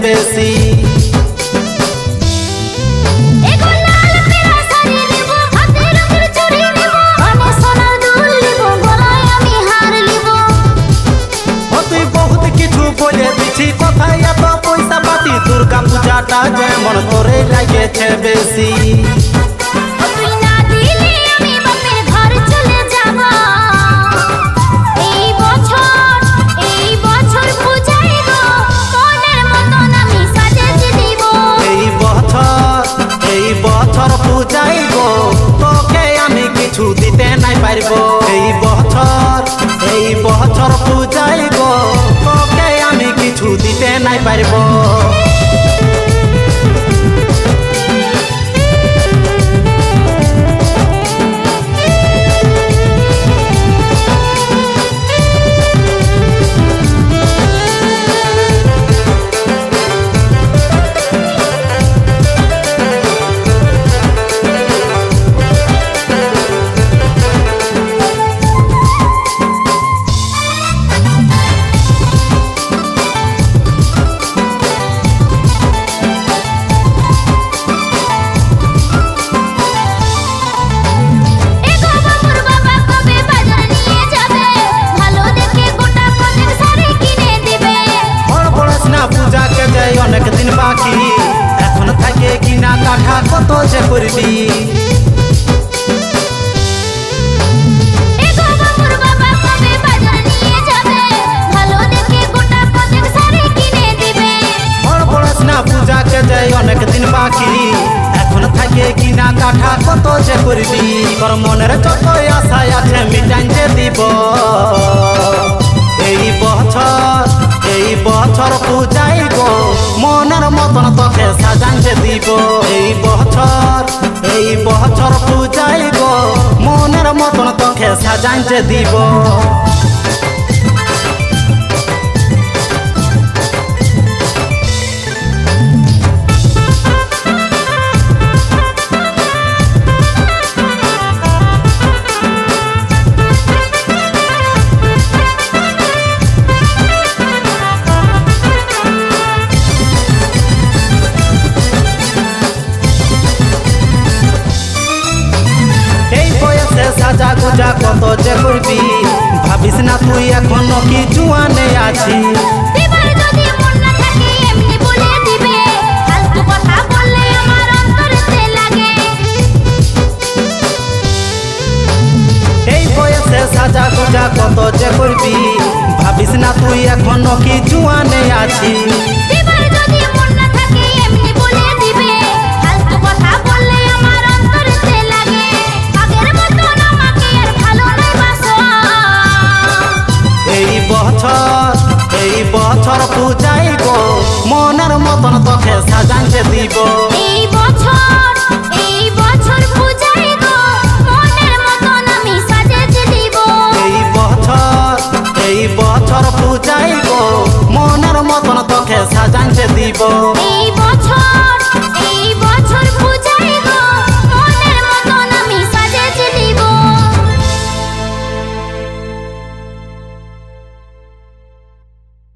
বেশি। তুই বহুত কিছু বলে দিছি, কোথায় এত পয়সা পাতি, দুর্গা পূজাটা যেমন করে লাগেছে বেশি। তোকে আমি কিছু দিতে নাই পারব, এই বছর পূজাইব তোকে আমি কিছু দিতে নাই পারব। অনেক দিন বাকি, এখন থাকে কিনা কাঠা কত যে করবি। পড়াশোনা পূজাকে যাই অনেক দিন বাকি, এখন থাকে কিনা কাঠা কত যে করবি। তোর মনের যত আশায় আছে মিটান যে দিব, এই বছর পূজাইব মনের মতন তোকে সাজান যে দিব। এই বছর পূজাইব মনের মতন তোকে সাজান যে দিব। সাজা গুজা কত যে করবি, ভাবিস না তুই এখনো কি জুয়ানে আছি।